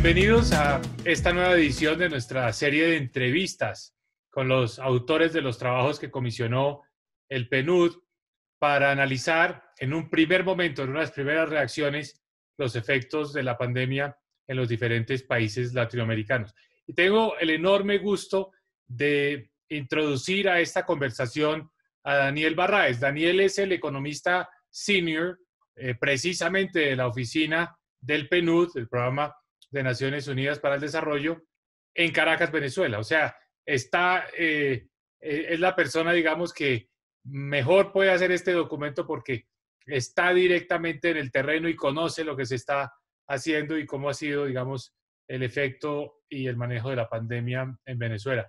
Bienvenidos a esta nueva edición de nuestra serie de entrevistas con los autores de los trabajos que comisionó el PNUD para analizar en un primer momento, en unas primeras reacciones, los efectos de la pandemia en los diferentes países latinoamericanos. Y tengo el enorme gusto de introducir a esta conversación a Daniel Barraez. Daniel es el economista senior, precisamente de la oficina del PNUD, el Programa de Naciones Unidas para el Desarrollo, en Caracas, Venezuela. O sea, es la persona, digamos, que mejor puede hacer este documento porque está directamente en el terreno y conoce lo que se está haciendo y cómo ha sido, digamos, el efecto y el manejo de la pandemia en Venezuela.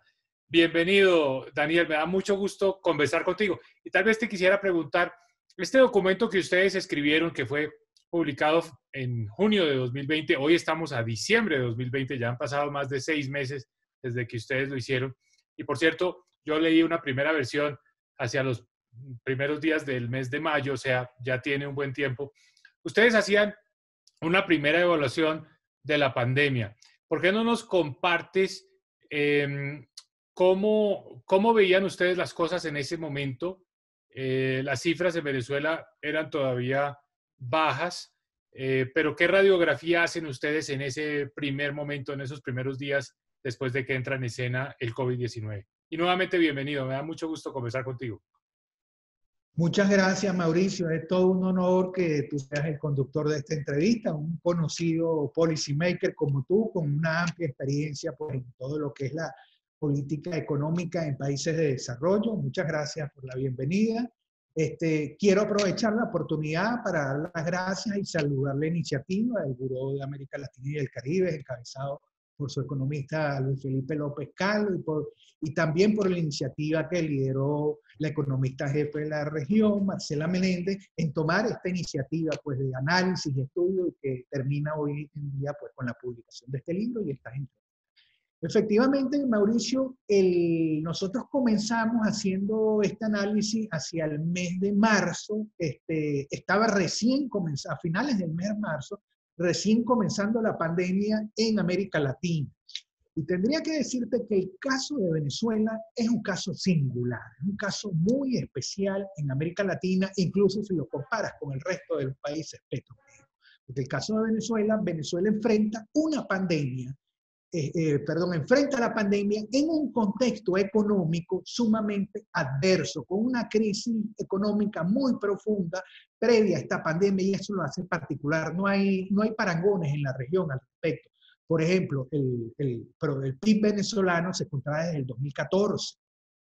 Bienvenido, Daniel. Me da mucho gusto conversar contigo. Y tal vez te quisiera preguntar, este documento que ustedes escribieron, que fue publicado en junio de 2020, hoy estamos a diciembre de 2020, ya han pasado más de 6 meses desde que ustedes lo hicieron. Y por cierto, yo leí una primera versión hacia los primeros días del mes de mayo, o sea, ya tiene un buen tiempo. Ustedes hacían una primera evaluación de la pandemia. ¿Por qué no nos compartes cómo veían ustedes las cosas en ese momento? Las cifras en Venezuela eran todavía bajas, pero ¿qué radiografía hacen ustedes en ese primer momento, en esos primeros días después de que entra en escena el COVID-19? Y nuevamente bienvenido, me da mucho gusto conversar contigo. Muchas gracias, Mauricio. Es todo un honor que tú seas el conductor de esta entrevista, un conocido policy maker como tú, con una amplia experiencia pues, en todo lo que es la política económica en países de desarrollo. Muchas gracias por la bienvenida. Quiero aprovechar la oportunidad para dar las gracias y saludar la iniciativa del Buró de América Latina y del Caribe, encabezado por su economista Luis Felipe López Calvo y también por la iniciativa que lideró la economista jefe de la región, Marcela Meléndez, en tomar esta iniciativa pues, de análisis y estudio y que termina hoy en día pues, con la publicación de este libro y estas entrevistas. Efectivamente, Mauricio, nosotros comenzamos haciendo este análisis hacia el mes de marzo, estaba recién comenzando, a finales del mes de marzo, recién comenzando la pandemia en América Latina. Y tendría que decirte que el caso de Venezuela es un caso singular, es un caso muy especial en América Latina, incluso si lo comparas con el resto de los países petroleros. Porque el caso de Venezuela, Venezuela enfrenta una pandemia, enfrenta la pandemia en un contexto económico sumamente adverso, con una crisis económica muy profunda previa a esta pandemia, y eso lo hace particular. No hay parangones en la región al respecto. Por ejemplo, el PIB venezolano se contrae desde el 2014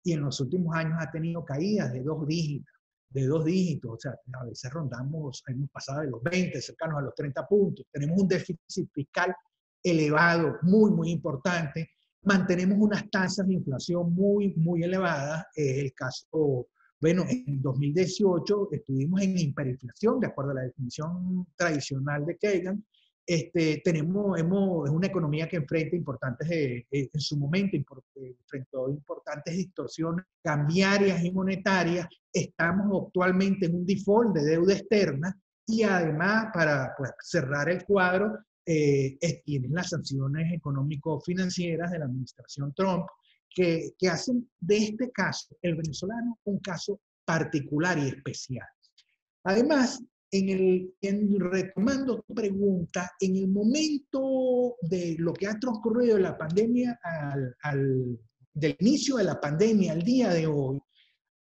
y en los últimos años ha tenido caídas de dos dígitos, o sea, a veces hemos pasado de los 20, cercanos a los 30 puntos. Tenemos un déficit fiscal elevado, muy importante. Mantenemos unas tasas de inflación muy elevadas. El caso, bueno, en 2018 estuvimos en hiperinflación, de acuerdo a la definición tradicional de Keynesian. Es una economía que enfrenta en su momento enfrentó importantes distorsiones cambiarias y monetarias. Estamos actualmente en un default de deuda externa y además, para pues, cerrar el cuadro, tienen las sanciones económico-financieras de la administración Trump que hacen de este caso, el venezolano, un caso particular y especial. Además, retomando tu pregunta, en el momento de lo que ha transcurrido de la pandemia, del inicio de la pandemia al día de hoy,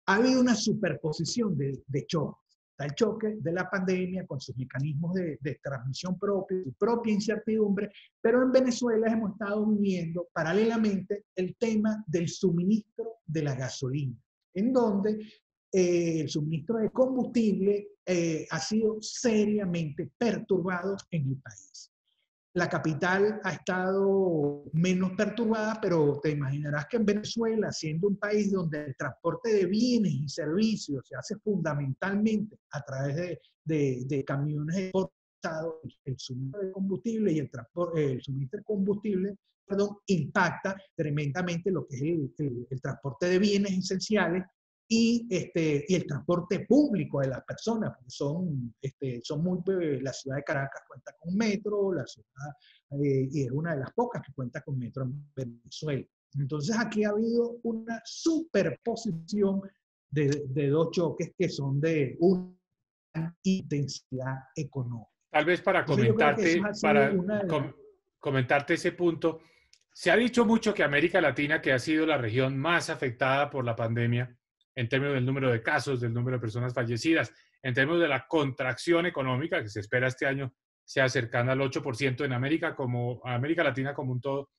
ha habido una superposición de choques. Está el choque de la pandemia con sus mecanismos de transmisión propia, su propia incertidumbre, pero en Venezuela hemos estado viviendo paralelamente el tema del suministro de la gasolina, en donde el suministro de combustible ha sido seriamente perturbado en el país. La capital ha estado menos perturbada, pero te imaginarás que en Venezuela, siendo un país donde el transporte de bienes y servicios se hace fundamentalmente a través de camiones exportados, el suministro de combustible y el suministro de combustible, impacta tremendamente lo que es el transporte de bienes esenciales y el transporte público de las personas, porque la ciudad de Caracas cuenta con metro, y es una de las pocas que cuenta con metro en Venezuela. Entonces aquí ha habido una superposición de dos choques que son de una intensidad económica. Tal vez para Entonces yo creo que eso ha sido una de las... comentarte ese punto, se ha dicho mucho que América Latina, que ha sido la región más afectada por la pandemia, en términos del número de casos, del número de personas fallecidas, en términos de la contracción económica, que se espera este año sea cercana al 8% en América Latina como un todo,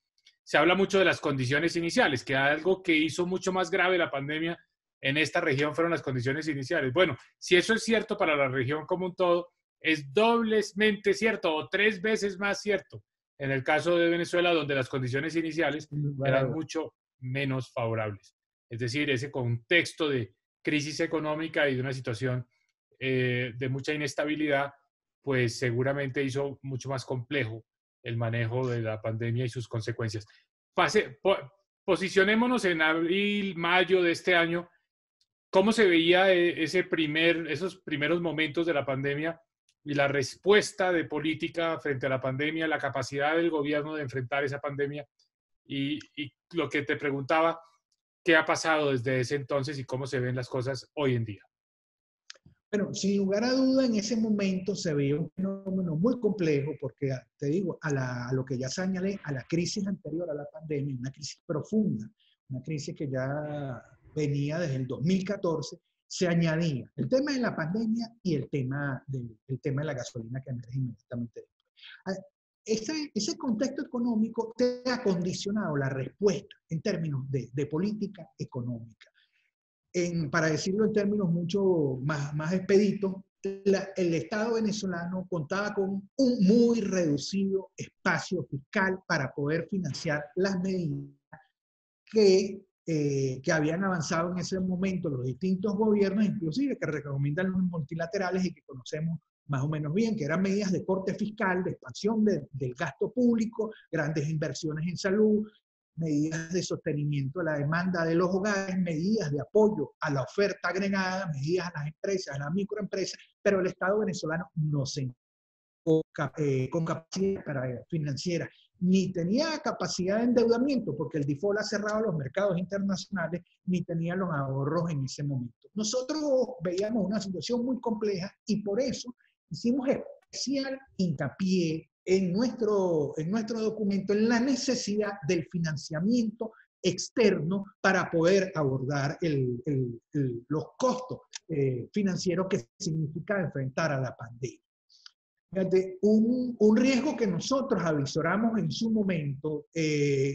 se habla mucho de las condiciones iniciales, que algo que hizo mucho más grave la pandemia en esta región fueron las condiciones iniciales. Bueno, si eso es cierto para la región como un todo, es doblemente cierto o 3 veces más cierto en el caso de Venezuela, donde las condiciones iniciales eran mucho menos favorables. Es decir, ese contexto de crisis económica y de una situación de mucha inestabilidad, pues seguramente hizo mucho más complejo el manejo de la pandemia y sus consecuencias. Posicionémonos en abril, mayo de este año. ¿Cómo se veía esos primeros momentos de la pandemia y la respuesta de política frente a la pandemia, la capacidad del gobierno de enfrentar esa pandemia? Y lo que te preguntaba, ¿qué ha pasado desde ese entonces y cómo se ven las cosas hoy en día? Bueno, sin lugar a duda, en ese momento se veía un fenómeno muy complejo porque, te digo, a lo que ya señalé, a la crisis anterior a la pandemia, una crisis profunda, una crisis que ya venía desde el 2014, se añadía el tema de la pandemia y el tema de la gasolina que emerge inmediatamente después. Ese contexto económico te ha condicionado la respuesta en términos de política económica. Para decirlo en términos mucho más expeditos, el Estado venezolano contaba con un muy reducido espacio fiscal para poder financiar las medidas que habían avanzado en ese momento los distintos gobiernos, inclusive que recomiendan los multilaterales y que conocemos más o menos bien, que eran medidas de corte fiscal, de expansión del gasto público, grandes inversiones en salud, medidas de sostenimiento de la demanda de los hogares, medidas de apoyo a la oferta agregada, medidas a las empresas, a las microempresas, pero el Estado venezolano no se con capacidad financiera, ni tenía capacidad de endeudamiento, porque el default ha cerrado los mercados internacionales, ni tenía los ahorros en ese momento. Nosotros veíamos una situación muy compleja y por eso hicimos especial hincapié en nuestro documento en la necesidad del financiamiento externo para poder abordar los costos financieros que significa enfrentar a la pandemia. Fíjate, un riesgo que nosotros avisoramos en su momento,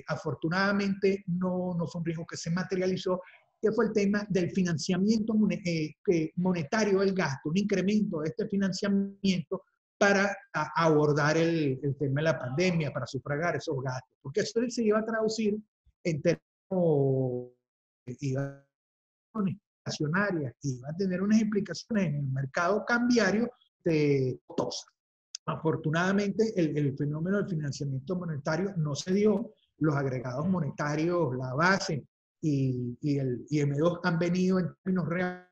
afortunadamente no fue un riesgo que se materializó, que fue el tema del financiamiento monetario del gasto, un incremento de este financiamiento para abordar el tema de la pandemia, para sufragar esos gastos, porque esto se iba a traducir en términos inflacionarias y va a tener unas implicaciones en el mercado cambiario costosas. Afortunadamente, el fenómeno del financiamiento monetario no se dio. Los agregados monetarios, la base y el M2 han venido en términos reales.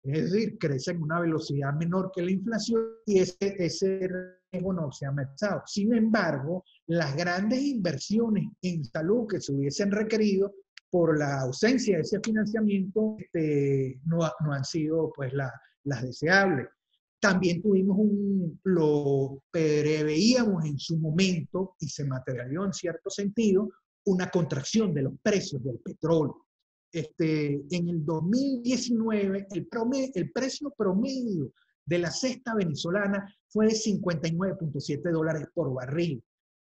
Es decir, crecen a una velocidad menor que la inflación y ese riesgo no se ha mezclado. Sin embargo, las grandes inversiones en salud que se hubiesen requerido por la ausencia de ese financiamiento no han sido pues, las deseables. También lo preveíamos en su momento y se materializó en cierto sentido una contracción de los precios del petróleo. En el 2019 el precio promedio de la cesta venezolana fue de $59.7 por barril.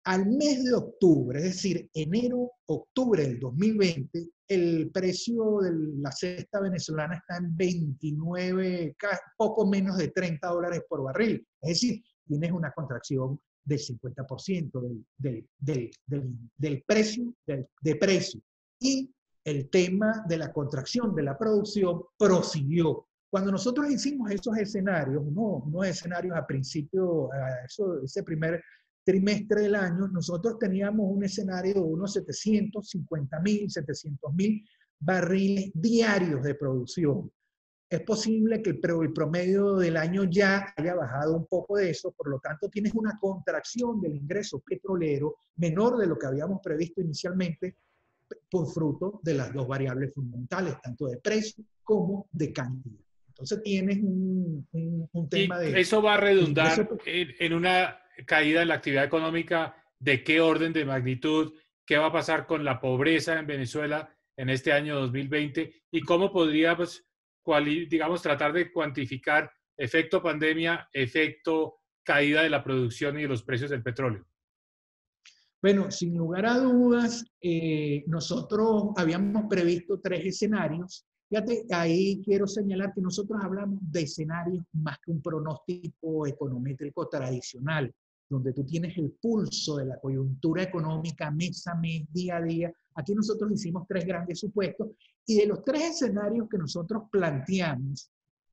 Al mes de octubre, es decir, enero-octubre del 2020, el precio de la cesta venezolana está en 29, poco menos de $30 por barril. Es decir, tienes una contracción del 50% del precio, de precio. Y el tema de la contracción de la producción prosiguió. Cuando nosotros hicimos esos escenarios, unos escenarios a principio, ese primer trimestre del año, nosotros teníamos un escenario de unos 750.000, 700.000 barriles diarios de producción. Es posible que el promedio del año ya haya bajado un poco de eso, por lo tanto tienes una contracción del ingreso petrolero menor de lo que habíamos previsto inicialmente por fruto de las dos variables fundamentales, tanto de precio como de cantidad. Entonces tienes un tema Y de eso va a ingreso. redundar en una caída en la actividad económica. ¿De qué orden de magnitud? ¿Qué va a pasar con la pobreza en Venezuela en este año 2020? ¿Y cómo podría, pues, digamos, tratar de cuantificar efecto pandemia, efecto caída de la producción y de los precios del petróleo? Bueno, sin lugar a dudas, nosotros habíamos previsto tres escenarios. Fíjate, ahí quiero señalar que nosotros hablamos de escenarios más que un pronóstico econométrico tradicional, donde tú tienes el pulso de la coyuntura económica mes a mes, día a día. Aquí nosotros hicimos tres grandes supuestos y de los tres escenarios que nosotros planteamos,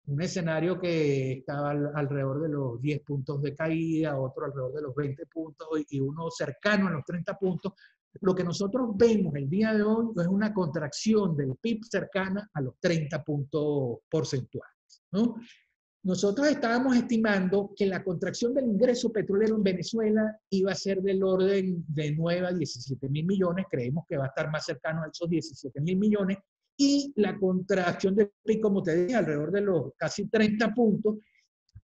un escenario que estaba alrededor de los 10 puntos de caída, otro alrededor de los 20 puntos y uno cercano a los 30 puntos. Lo que nosotros vemos el día de hoy es una contracción del PIB cercana a los 30 puntos porcentuales, ¿no? Nosotros estábamos estimando que la contracción del ingreso petrolero en Venezuela iba a ser del orden de 9 a 17 mil millones, creemos que va a estar más cercano a esos 17 mil millones, y la contracción del PIB, como te dije, alrededor de los casi 30 puntos,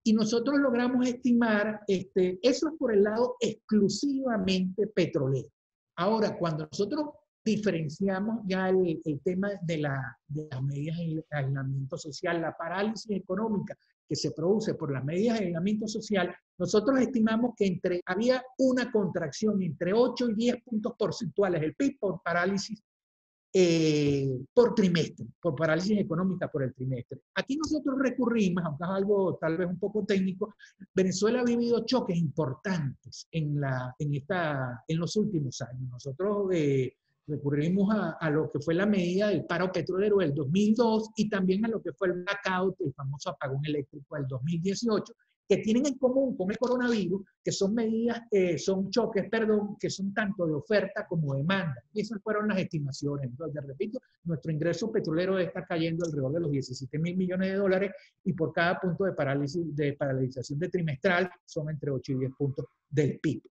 y nosotros logramos estimar, eso es por el lado exclusivamente petrolero. Ahora, cuando nosotros diferenciamos ya el tema de las medidas de aislamiento social, la parálisis económica que se produce por las medidas de aislamiento social, nosotros estimamos que había una contracción entre 8 y 10 puntos porcentuales del PIB por parálisis por trimestre, por parálisis económica por el trimestre. Aquí nosotros recurrimos, aunque es algo tal vez un poco técnico, Venezuela ha vivido choques importantes en los últimos años. Nosotros recurrimos a lo que fue la medida del paro petrolero del 2002 y también a lo que fue el blackout, el famoso apagón eléctrico del 2018, que tienen en común con el coronavirus, que son medidas, son choques, perdón, que son tanto de oferta como demanda. Y esas fueron las estimaciones. Entonces, repito, nuestro ingreso petrolero está cayendo alrededor de los 17 mil millones de dólares y por cada punto de paralización de trimestral son entre 8 y 10 puntos del PIB.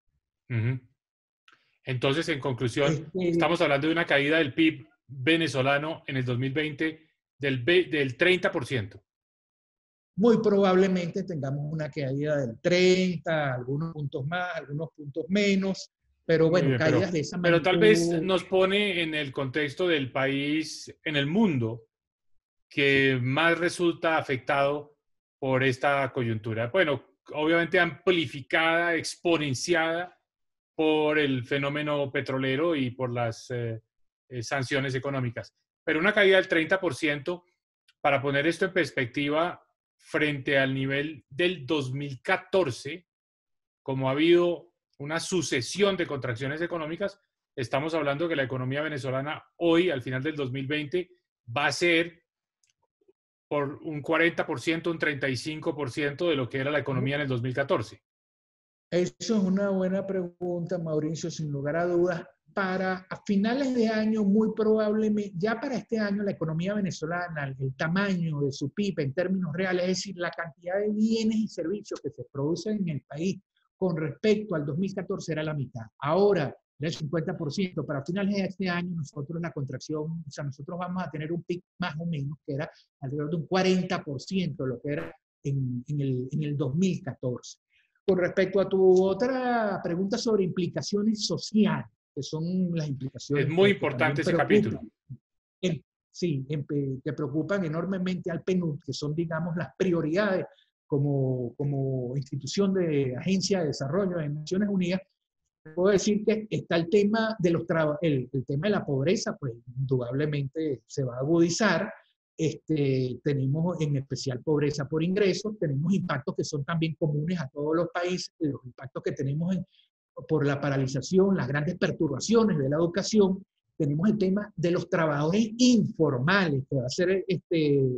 Entonces, en conclusión, estamos hablando de una caída del PIB venezolano en el 2020 del 30%. Muy probablemente tengamos una caída del 30, algunos puntos más, algunos puntos menos, pero bueno, bien, caídas de esa pero magnitud. tal vez nos pone en el contexto del país, en el mundo, que más resulta afectado por esta coyuntura. Bueno, obviamente amplificada, exponenciada por el fenómeno petrolero y por las sanciones económicas. Pero una caída del 30%, para poner esto en perspectiva, frente al nivel del 2014, como ha habido una sucesión de contracciones económicas, estamos hablando que la economía venezolana hoy, al final del 2020, va a ser por un 40%, un 35% de lo que era la economía en el 2014. Eso es una buena pregunta, Mauricio, sin lugar a dudas. A finales de año, muy probablemente, ya para este año, la economía venezolana, el tamaño de su PIB en términos reales, es decir, la cantidad de bienes y servicios que se producen en el país con respecto al 2014 era la mitad. Ahora, era el 50%. Para finales de este año, nosotros la contracción, o sea, nosotros vamos a tener un PIB más o menos que era alrededor de un 40%, lo que era en el 2014. Con respecto a tu otra pregunta sobre implicaciones sociales, que son las implicaciones es muy que importante ese preocupan, capítulo. Sí, que preocupan enormemente al PNUD, que son, digamos, las prioridades como institución de Agencia de Desarrollo de Naciones Unidas. Puedo decir que está el tema de el tema de la pobreza, pues indudablemente se va a agudizar. Tenemos en especial pobreza por ingresos, tenemos impactos que son también comunes a todos los países, los impactos que tenemos por la paralización, las grandes perturbaciones de la educación, tenemos el tema de los trabajadores informales, que va a ser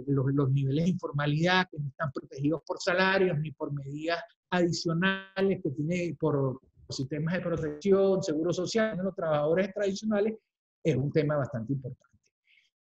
los niveles de informalidad que no están protegidos por salarios ni por medidas adicionales que tiene por sistemas de protección, seguro social, de los trabajadores tradicionales, es un tema bastante importante.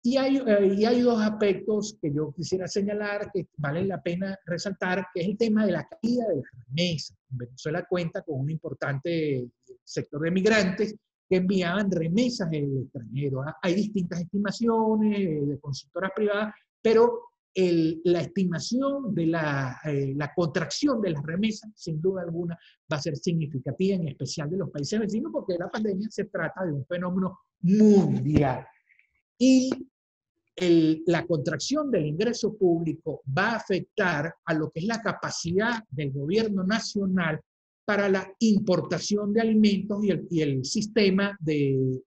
Y hay dos aspectos que yo quisiera señalar que valen la pena resaltar, que es el tema de la caída de las remesas. Venezuela cuenta con un importante sector de migrantes que enviaban remesas en el extranjero. Hay distintas estimaciones de consultoras privadas, pero la estimación de la contracción de las remesas, sin duda alguna, va a ser significativa, en especial de los países vecinos, porque la pandemia se trata de un fenómeno mundial. Y la contracción del ingreso público va a afectar a lo que es la capacidad del gobierno nacional para la importación de alimentos y el sistema de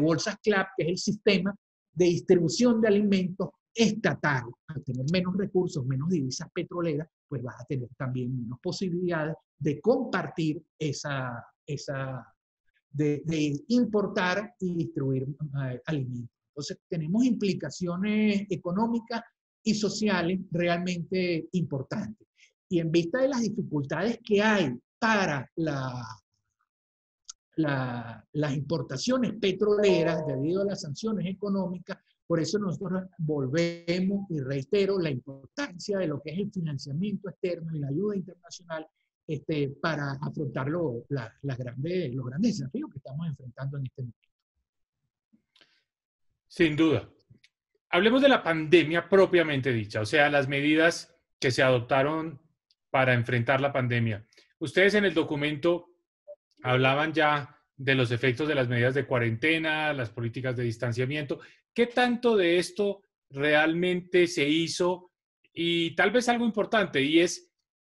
bolsas CLAP, que es el sistema de distribución de alimentos estatal. Al tener menos recursos, menos divisas petroleras, pues vas a tener también menos posibilidades de compartir de importar y distribuir alimentos. Entonces, tenemos implicaciones económicas y sociales realmente importantes. Y en vista de las dificultades que hay para las importaciones petroleras debido a las sanciones económicas, por eso nosotros volvemos y reitero la importancia de lo que es el financiamiento externo y la ayuda internacional para afrontar los grandes desafíos que estamos enfrentando en este momento. Sin duda. Hablemos de la pandemia propiamente dicha, o sea, las medidas que se adoptaron para enfrentar la pandemia. Ustedes en el documento hablaban ya de los efectos de las medidas de cuarentena, las políticas de distanciamiento. ¿Qué tanto de esto realmente se hizo? Y tal vez algo importante, y es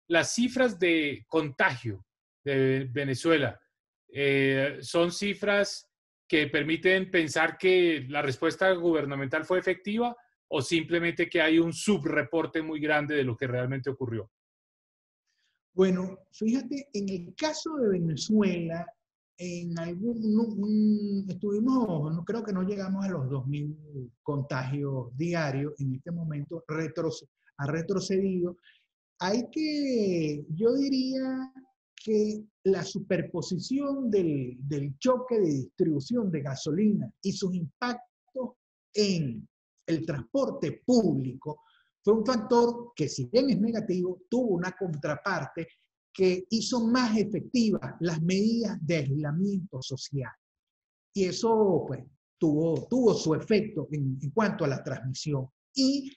las cifras de contagio de Venezuela. ¿Son cifras que permiten pensar que la respuesta gubernamental fue efectiva o simplemente que hay un subreporte muy grande de lo que realmente ocurrió? Bueno, fíjate, en el caso de Venezuela, estuvimos, no creo que no llegamos a los 2.000 contagios diarios. En este momento ha retrocedido. Yo diría que la superposición del choque de distribución de gasolina y sus impactos en el transporte público fue un factor que, si bien es negativo, tuvo una contraparte que hizo más efectivas las medidas de aislamiento social. Y eso, pues, tuvo su efecto en cuanto a la transmisión. Y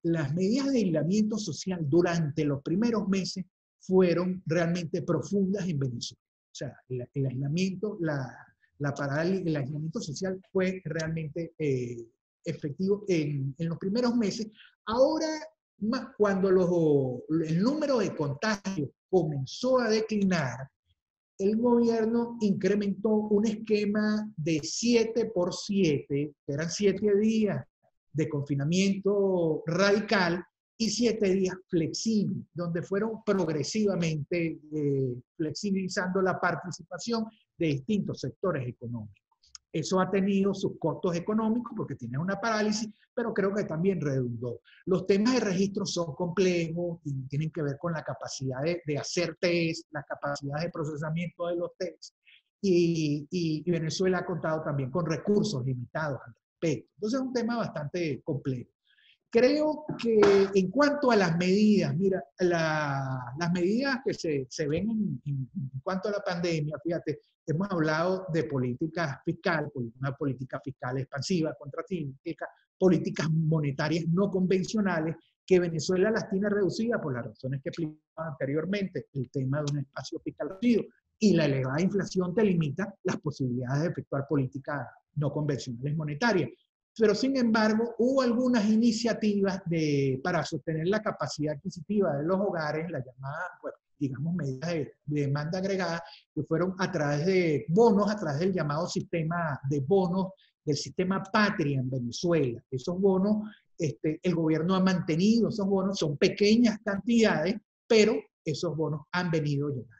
las medidas de aislamiento social durante los primeros meses fueron realmente profundas en Venezuela. O sea, el aislamiento, el aislamiento social fue realmente efectivo en los primeros meses. Ahora, cuando el número de contagios comenzó a declinar, el gobierno incrementó un esquema de 7x7, que eran 7 días de confinamiento radical y 7 días flexibles, donde fueron progresivamente flexibilizando la participación de distintos sectores económicos. Eso ha tenido sus costos económicos porque tiene una parálisis, pero creo que también redundó. Los temas de registro son complejos y tienen que ver con la capacidad de hacer test, la capacidad de procesamiento de los tests. Y Venezuela ha contado también con recursos limitados al respecto. Entonces es un tema bastante complejo. Creo que en cuanto a las medidas, mira, las medidas que se ven en cuanto a la pandemia, fíjate, hemos hablado de política fiscal, una política fiscal expansiva, contracíclica, políticas monetarias no convencionales, que Venezuela las tiene reducidas por las razones que explicaba anteriormente, el tema de un espacio fiscal reducido y la elevada inflación te limita las posibilidades de efectuar políticas no convencionales monetarias. Pero sin embargo, hubo algunas iniciativas para sostener la capacidad adquisitiva de los hogares, la llamada, pues, digamos, medidas de demanda agregada, que fueron a través de bonos, a través del llamado sistema de bonos, del sistema Patria en Venezuela. Esos bonos, el gobierno ha mantenido, esos bonos son pequeñas cantidades, pero esos bonos han venido llegando.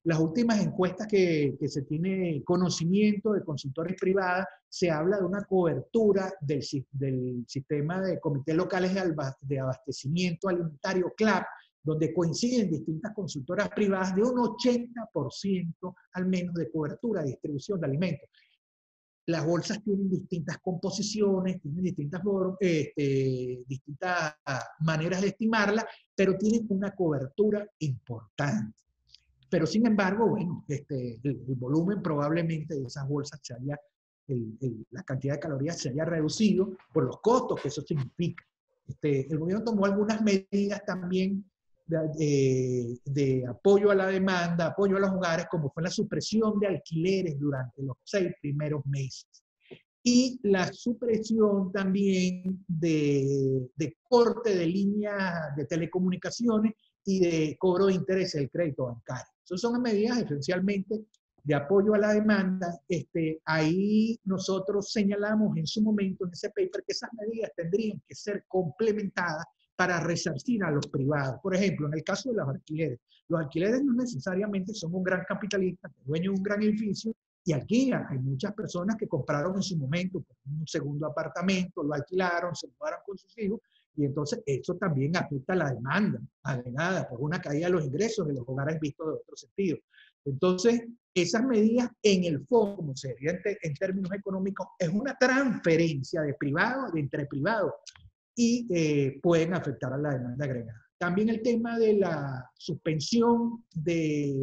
Las últimas encuestas que se tiene conocimiento de consultores privadas, se habla de una cobertura del sistema de comités locales de abastecimiento alimentario, CLAP, donde coinciden distintas consultoras privadas de un 80% al menos de cobertura de distribución de alimentos. las bolsas tienen distintas composiciones, tienen distintas maneras de estimarla, pero tienen una cobertura importante. Pero sin embargo, bueno, el volumen probablemente de esas bolsas se haya, la cantidad de calorías se haya reducido por los costos que eso significa. El gobierno tomó algunas medidas también de apoyo a la demanda, apoyo a los hogares, como fue la supresión de alquileres durante los 6 primeros meses. Y la supresión también de corte de líneas de telecomunicaciones y de cobro de intereses del crédito bancario. Esas son medidas esencialmente de apoyo a la demanda. Ahí nosotros señalamos en su momento en ese paper que esas medidas tendrían que ser complementadas para resarcir a los privados. Por ejemplo, en el caso de los alquileres no necesariamente son un gran capitalista, dueño de un gran edificio, y alquilan. Hay muchas personas que compraron en su momento un segundo apartamento, lo alquilaron, se mudaron con sus hijos, y entonces eso también afecta a la demanda agregada por una caída de los ingresos de los hogares vistos de otro sentido. Entonces, esas medidas en el fondo, como se diría en términos económicos, es una transferencia de privado, de entre privados, y pueden afectar a la demanda agregada. También el tema de la suspensión de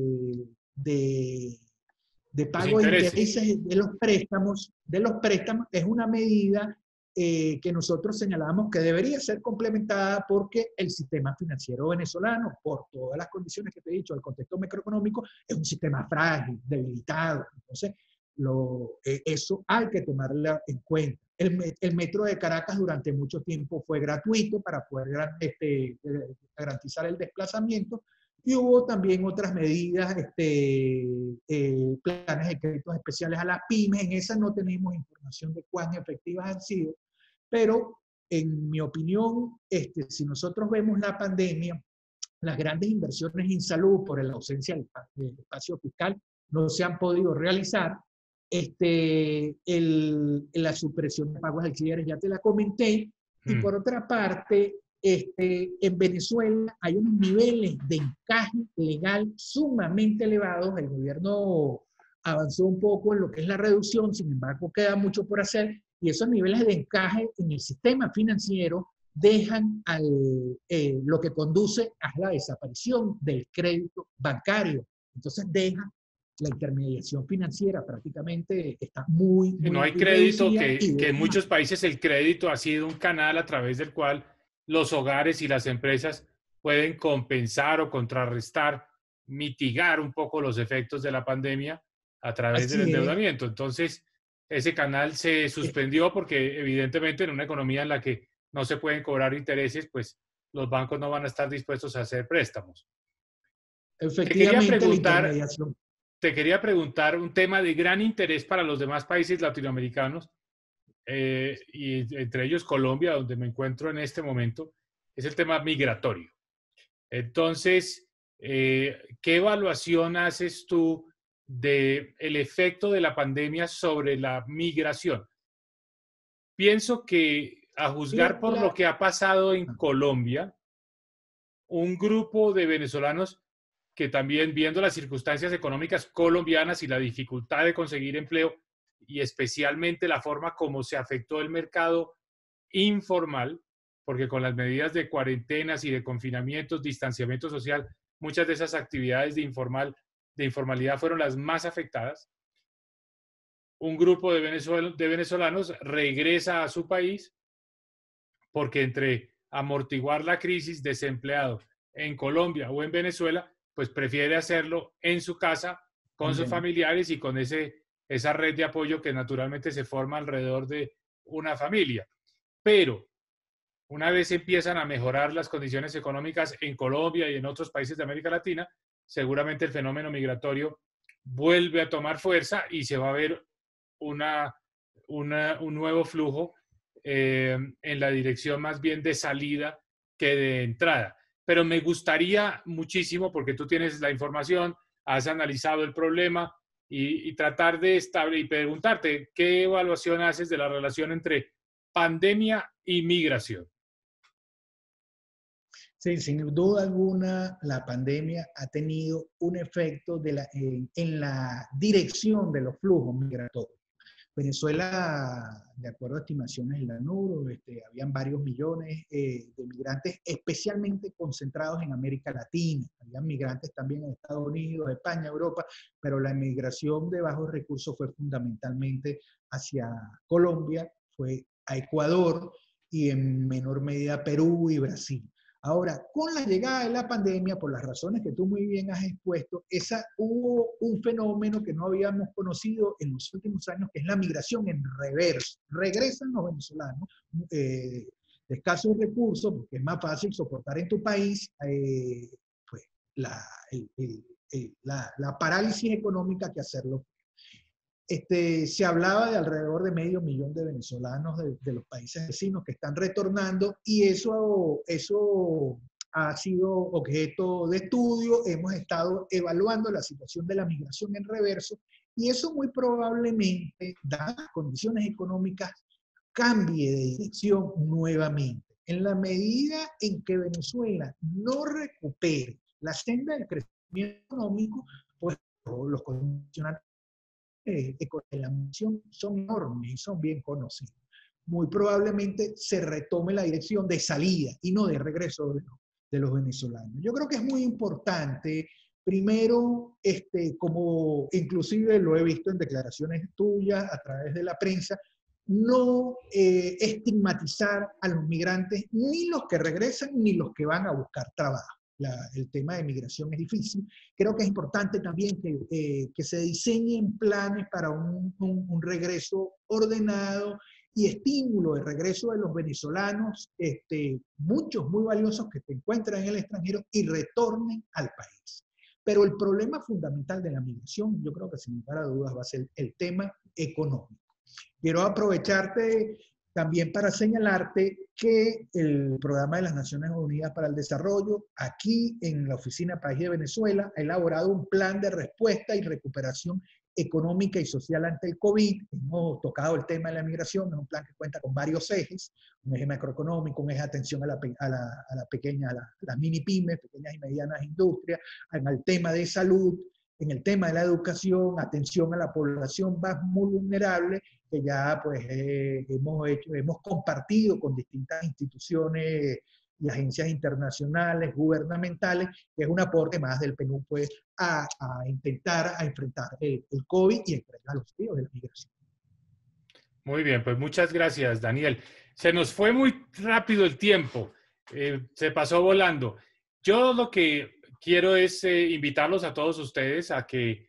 pago de intereses de los préstamos es una medida que nosotros señalamos que debería ser complementada porque el sistema financiero venezolano, por todas las condiciones que te he dicho, el contexto macroeconómico, es un sistema frágil, debilitado. Entonces, eso hay que tomarlo en cuenta. El metro de Caracas durante mucho tiempo fue gratuito para poder garantizar el desplazamiento, y hubo también otras medidas, planes de créditos especiales a las pymes. En esas no tenemos información de cuán efectivas han sido, pero en mi opinión, si nosotros vemos la pandemia, las grandes inversiones en salud por la ausencia del espacio fiscal no se han podido realizar. La supresión de pagos de alquileres ya te la comenté. Y por otra parte, en Venezuela hay unos niveles de encaje legal sumamente elevados. El gobierno avanzó un poco en lo que es la reducción, sin embargo queda mucho por hacer, y esos niveles de encaje en el sistema financiero dejan lo que conduce a la desaparición del crédito bancario. Entonces deja la intermediación financiera prácticamente está muy no hay crédito, que en muchos países el crédito ha sido un canal a través del cual los hogares y las empresas pueden compensar o contrarrestar, mitigar un poco los efectos de la pandemia a través del endeudamiento. Entonces, ese canal se suspendió porque evidentemente en una economía en la que no se pueden cobrar intereses, pues los bancos no van a estar dispuestos a hacer préstamos. Efectivamente, la intermediación. Te quería preguntar un tema de gran interés para los demás países latinoamericanos, y entre ellos Colombia, donde me encuentro en este momento, es el tema migratorio. Entonces, ¿qué evaluación haces tú del efecto de la pandemia sobre la migración? Pienso que, a juzgar por lo que ha pasado en Colombia, un grupo de venezolanos que también, viendo las circunstancias económicas colombianas y la dificultad de conseguir empleo, y especialmente la forma como se afectó el mercado informal, porque con las medidas de cuarentenas y de confinamientos, distanciamiento social, muchas de esas actividades de informalidad fueron las más afectadas. Un grupo de venezolanos regresa a su país porque entre amortiguar la crisis, desempleado en Colombia o en Venezuela, pues prefiere hacerlo en su casa, con sus familiares y con esa red de apoyo que naturalmente se forma alrededor de una familia. Pero una vez empiezan a mejorar las condiciones económicas en Colombia y en otros países de América Latina, seguramente el fenómeno migratorio vuelve a tomar fuerza y se va a ver un nuevo flujo en la dirección más bien de salida que de entrada. Pero me gustaría muchísimo, porque tú tienes la información, has analizado el problema, y tratar de establecer y preguntarte qué evaluación haces de la relación entre pandemia y migración. Sí, sin duda alguna, la pandemia ha tenido un efecto en la dirección de los flujos migratorios. Venezuela, de acuerdo a estimaciones de la ANUR, habían varios millones de migrantes, especialmente concentrados en América Latina. Habían migrantes también en Estados Unidos, España, Europa, pero la migración de bajos recursos fue fundamentalmente hacia Colombia, fue a Ecuador y en menor medida Perú y Brasil. Ahora, con la llegada de la pandemia, por las razones que tú muy bien has expuesto, hubo un fenómeno que no habíamos conocido en los últimos años, que es la migración en reverso. Regresan los venezolanos de escasos recursos, porque es más fácil soportar en tu país pues, la parálisis económica que hacerlo. Se hablaba de alrededor de 500.000 de venezolanos de los países vecinos que están retornando, y eso ha sido objeto de estudio. Hemos estado evaluando la situación de la migración en reverso, y eso muy probablemente, dadas las condiciones económicas, cambie de dirección nuevamente. En la medida en que Venezuela no recupere la senda del crecimiento económico, pues los condicionantes de la migración son enormes y son bien conocidos. Muy probablemente se retome la dirección de salida y no de regreso de los venezolanos. Yo creo que es muy importante, primero, como inclusive lo he visto en declaraciones tuyas a través de la prensa, no estigmatizar a los migrantes, ni los que regresan ni los que van a buscar trabajo. El tema de migración es difícil. Creo que es importante también que se diseñen planes para un regreso ordenado y estímulo de regreso de los venezolanos, muchos muy valiosos que se encuentran en el extranjero, y retornen al país. Pero el problema fundamental de la migración, yo creo que sin lugar a dudas va a ser el tema económico. Quiero aprovecharte también para señalarte que el Programa de las Naciones Unidas para el Desarrollo, aquí en la Oficina País de Venezuela, ha elaborado un plan de respuesta y recuperación económica y social ante el COVID. Hemos tocado el tema de la migración, es un plan que cuenta con varios ejes: un eje macroeconómico, un eje de atención a las mini pymes, pequeñas y medianas industrias, al tema de salud, en el tema de la educación, atención a la población más muy vulnerable, que ya pues hemos compartido con distintas instituciones y agencias internacionales, gubernamentales, que es un aporte más del PNUD pues, a intentar enfrentar el COVID y enfrentar los desafíos de la migración. Muy bien, pues muchas gracias, Daniel. Se nos fue muy rápido el tiempo, se pasó volando. Yo lo que quiero es invitarlos a todos ustedes a que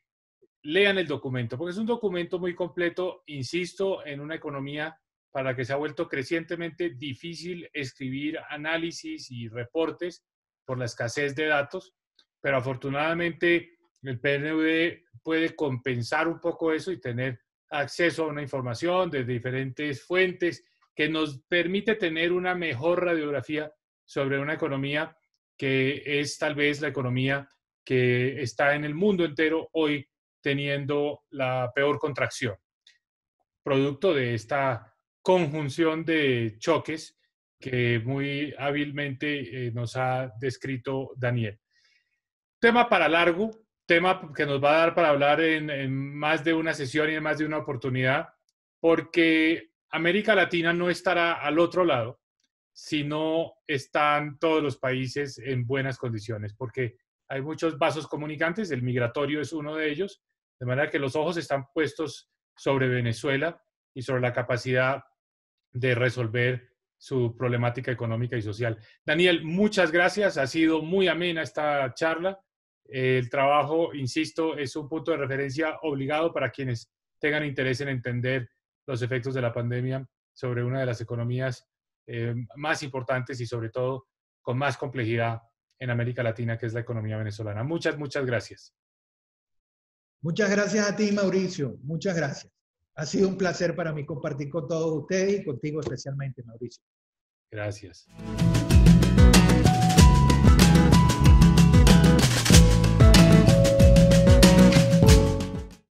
lean el documento, porque es un documento muy completo, insisto, en una economía para la que se ha vuelto crecientemente difícil escribir análisis y reportes por la escasez de datos, pero afortunadamente el PNUD puede compensar un poco eso y tener acceso a una información de diferentes fuentes que nos permite tener una mejor radiografía sobre una economía que es tal vez la economía que está en el mundo entero hoy teniendo la peor contracción, producto de esta conjunción de choques que muy hábilmente nos ha descrito Daniel. Tema para largo, tema que nos va a dar para hablar en más de una sesión y en más de una oportunidad, porque América Latina no estará al otro lado si no están todos los países en buenas condiciones, porque hay muchos vasos comunicantes, el migratorio es uno de ellos, de manera que los ojos están puestos sobre Venezuela y sobre la capacidad de resolver su problemática económica y social. Daniel, muchas gracias, ha sido muy amena esta charla. El trabajo, insisto, es un punto de referencia obligado para quienes tengan interés en entender los efectos de la pandemia sobre una de las economías más importantes y sobre todo con más complejidad en América Latina, que es la economía venezolana. Muchas, muchas gracias. Muchas gracias a ti, Mauricio. Muchas gracias. Ha sido un placer para mí compartir con todos ustedes y contigo especialmente, Mauricio. Gracias.